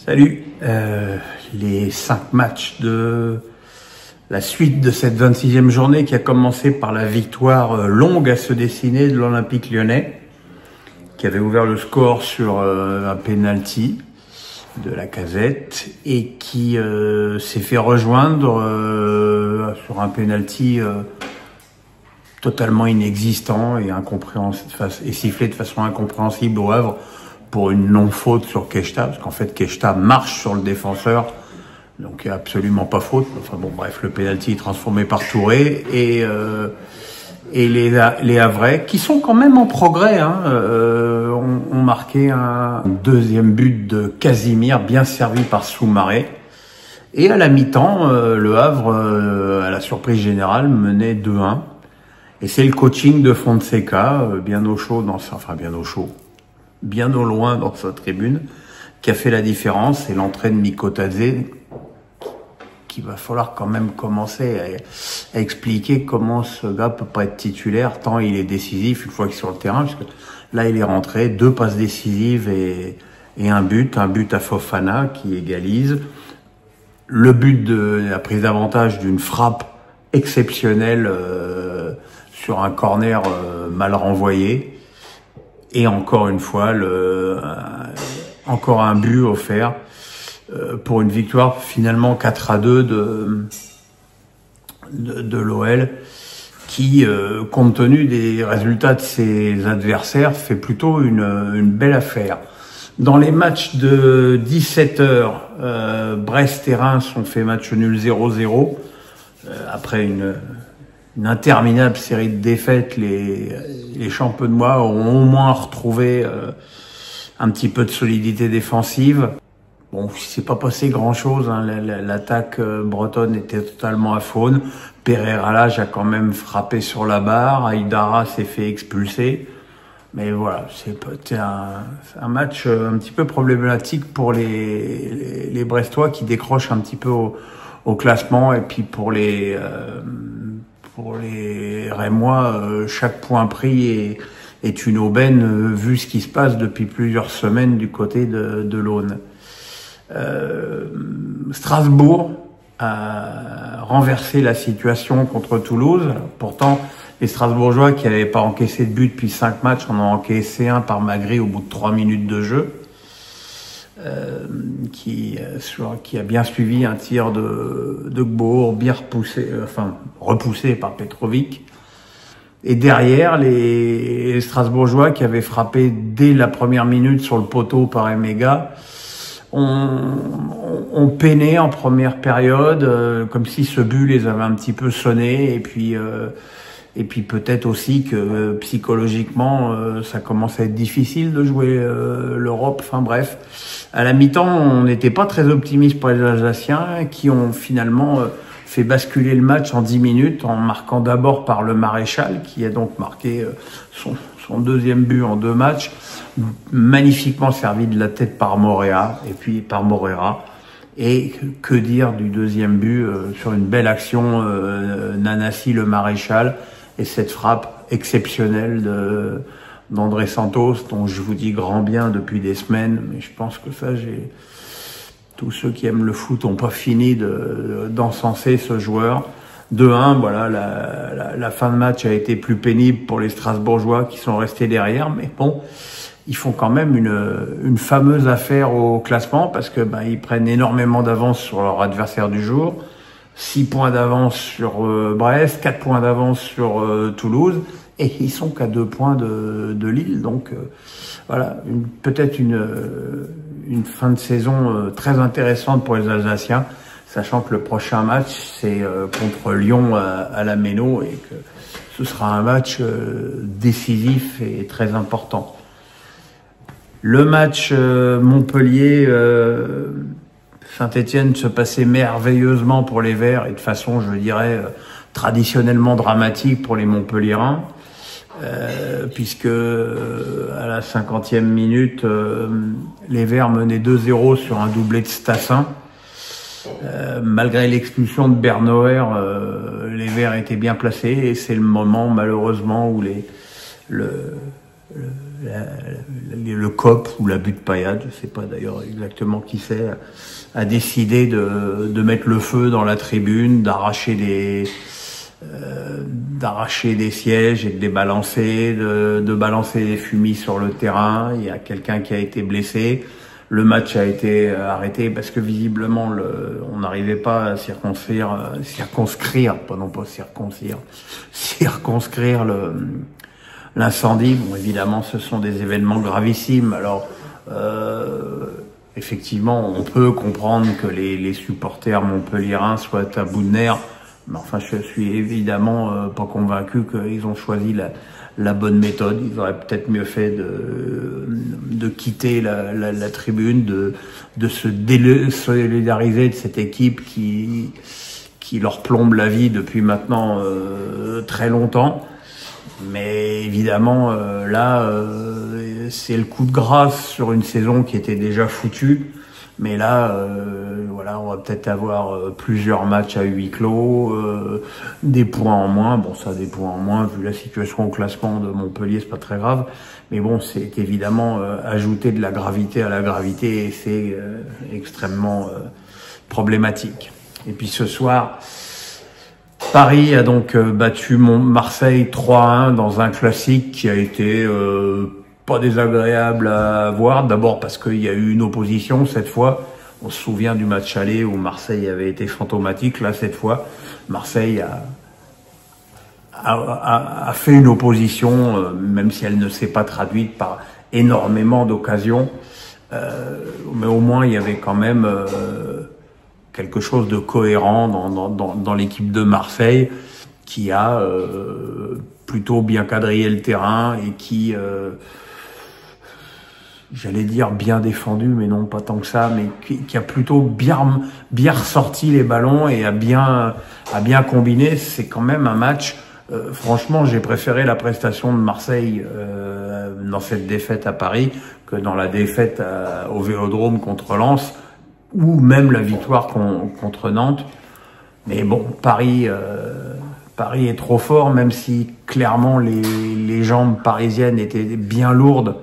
Salut. Les 5 matchs de la suite de cette 26e journée qui a commencé par la victoire longue à se dessiner de l'Olympique Lyonnais, qui avait ouvert le score sur un penalty de Lacazette et qui s'est fait rejoindre sur un penalty totalement inexistant et et sifflé de façon incompréhensible au Havre pour une non-faute sur Keshta, parce qu'en fait Keshta marche sur le défenseur, donc il n'y a absolument pas faute. Enfin bon, bref, le penalty est transformé par Touré et les Havrais, qui sont quand même en progrès, ont marqué un deuxième but de Casimir, bien servi par Soumaré. Et à la mi-temps, le Havre, à la surprise générale, menait 2-1. Et c'est le coaching de Fonseca, bien au loin dans sa tribune, qui a fait la différence. C'est l'entrée de Mikotadze, qu'il va falloir quand même commencer à expliquer comment ce gars peut pas être titulaire tant il est décisif une fois qu'il est sur le terrain, parce que là il est rentré, 2 passes décisives et un but à Fofana qui égalise. Le but de la prise d'avantage d'une frappe exceptionnelle sur un corner mal renvoyé. Et encore une fois, encore un but offert pour une victoire finalement 4-2 de l'OL, qui, compte tenu des résultats de ses adversaires, fait plutôt une belle affaire. Dans les matchs de 17h, Brest et Reims ont fait match nul 0-0. Après une interminable série de défaites, les champenois ont au moins retrouvé un petit peu de solidité défensive. Bon, il s'est pas passé grand-chose, l'attaque bretonne était totalement à faune. Pereira Lage a quand même frappé sur la barre, Aïdara s'est fait expulser. Mais voilà, c'est un match un petit peu problématique pour les Brestois, qui décrochent un petit peu au classement, et puis pour les Rémois, chaque point pris est une aubaine, vu ce qui se passe depuis plusieurs semaines du côté de l'Aune. Strasbourg a renversé la situation contre Toulouse. Pourtant, les Strasbourgeois, qui n'avaient pas encaissé de but depuis 5 matchs, en ont encaissé un par Magri au bout de 3 minutes de jeu. Qui a bien suivi un tir de Gbour, bien repoussé par Petrovic. Et derrière, les Strasbourgeois, qui avaient frappé dès la première minute sur le poteau par Emega, ont peiné en première période, comme si ce but les avait un petit peu sonnés, et puis peut-être aussi que psychologiquement ça commence à être difficile de jouer l'Europe. Enfin bref, à la mi-temps, on n'était pas très optimiste pour les Alsaciens, qui ont finalement fait basculer le match en 10 minutes, en marquant d'abord par le Maréchal, qui a donc marqué son deuxième but en 2 matchs, magnifiquement servi de la tête par Moreira, et puis par Moreira. Et que dire du deuxième but sur une belle action, Nanassi le Maréchal, et cette frappe exceptionnelle d'André Santos, dont je vous dis grand bien depuis des semaines, mais je pense que tous ceux qui aiment le foot n'ont pas fini d'encenser ce joueur. 2-1, voilà, la fin de match a été plus pénible pour les Strasbourgeois, qui sont restés derrière, mais bon, ils font quand même une fameuse affaire au classement, parce que ils prennent énormément d'avance sur leur adversaire du jour. 6 points d'avance sur Brest, 4 points d'avance sur Toulouse, et ils sont qu'à 2 points de Lille. Donc voilà, peut-être une fin de saison très intéressante pour les Alsaciens, sachant que le prochain match c'est contre Lyon à la Méno, et que ce sera un match décisif et très important. Le match Montpellier Saint-Étienne se passait merveilleusement pour les Verts, et de façon, je dirais, traditionnellement dramatique pour les Montpelliérains, puisque à la 50e minute, les Verts menaient 2-0 sur un doublé de Stassin. Malgré l'expulsion de Bernauer, les Verts étaient bien placés, et c'est le moment, malheureusement, où le COP ou la butte paillade, je sais pas d'ailleurs exactement qui c'est, a décidé de mettre le feu dans la tribune, d'arracher des sièges et de les balancer, de balancer des fumis sur le terrain. Il y a quelqu'un qui a été blessé. Le match a été arrêté parce que visiblement on n'arrivait pas à circonscrire l'incendie. Bon, évidemment, ce sont des événements gravissimes. Alors, effectivement, on peut comprendre que les supporters montpelliérains soient à bout de nerfs. Mais enfin, je suis évidemment pas convaincu qu'ils ont choisi la bonne méthode. Ils auraient peut-être mieux fait de quitter la tribune, de se désolidariser de cette équipe qui leur plombe la vie depuis maintenant très longtemps. Mais évidemment, c'est le coup de grâce sur une saison qui était déjà foutue. Mais là, voilà, on va peut-être avoir plusieurs matchs à huis clos, des points en moins. Bon, ça, des points en moins, vu la situation au classement de Montpellier, c'est pas très grave. Mais bon, c'est évidemment ajouter de la gravité à la gravité et c'est extrêmement problématique. Et puis ce soir, Paris a donc battu Marseille 3-1 dans un classique qui a été pas désagréable à voir. D'abord parce qu'il y a eu une opposition cette fois. On se souvient du match aller où Marseille avait été fantomatique. Là, cette fois, Marseille a fait une opposition, même si elle ne s'est pas traduite par énormément d'occasions. Mais au moins, il y avait quand même quelque chose de cohérent dans l'équipe de Marseille qui a plutôt bien quadrillé le terrain et qui, j'allais dire bien défendu, mais non pas tant que ça, mais qui a plutôt bien ressorti les ballons et a bien combiné. C'est quand même un match. Franchement, j'ai préféré la prestation de Marseille dans cette défaite à Paris que dans la défaite au Vélodrome contre Lens ou même la victoire contre Nantes. Mais bon, Paris est trop fort, même si clairement les jambes parisiennes étaient bien lourdes.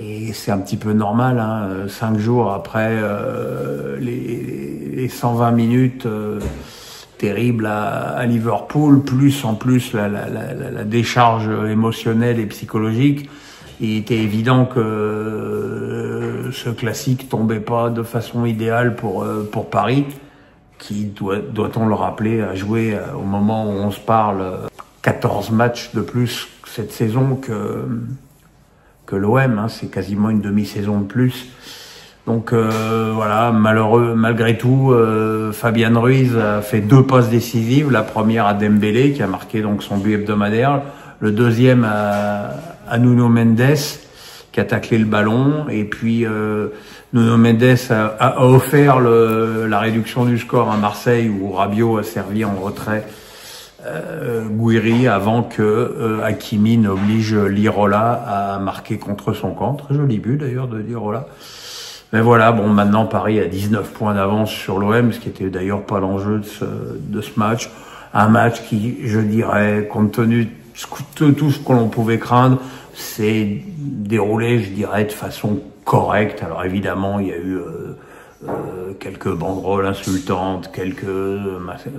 Et c'est un petit peu normal, hein, 5 jours après les 120 minutes terribles à Liverpool, plus en plus la décharge émotionnelle et psychologique. Il était évident que ce classique tombait pas de façon idéale pour Paris, qui, doit-on le rappeler, a joué au moment où on se parle 14 matchs de plus cette saison que l'OM, hein, c'est quasiment une demi-saison de plus. Donc voilà, malgré tout, Fabian Ruiz a fait 2 passes décisives. La première à Dembélé, qui a marqué donc son but hebdomadaire. Le deuxième à Nuno Mendes, qui a taclé le ballon. Et puis Nuno Mendes a offert la réduction du score à Marseille, où Rabiot a servi en retrait Gouiri avant que Hakimi n'oblige Lirola à marquer contre son camp. Très joli but d'ailleurs de Lirola. Mais voilà, bon, maintenant Paris a 19 points d'avance sur l'OM, ce qui était d'ailleurs pas l'enjeu de ce match. Un match qui, je dirais, compte tenu de tout ce que l'on pouvait craindre, s'est déroulé, je dirais, de façon correcte. Alors évidemment, il y a eu quelques banderoles insultantes, quelques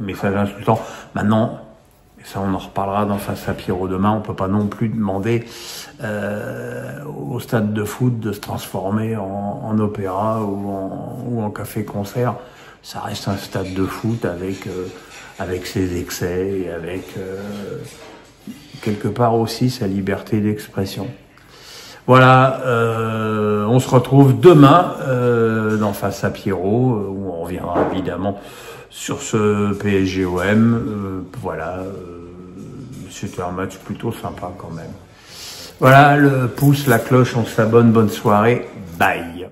messages insultants. Maintenant, et ça on en reparlera dans Face à Pierrot demain, on peut pas non plus demander au stade de foot de se transformer en opéra ou en café-concert. Ça reste un stade de foot avec ses excès et avec quelque part aussi sa liberté d'expression. Voilà, on se retrouve demain dans Face à Pierrot, où on reviendra évidemment sur ce PSG-OM. Voilà, c'était un match plutôt sympa quand même. Voilà, le pouce, la cloche, on s'abonne, bonne soirée, bye.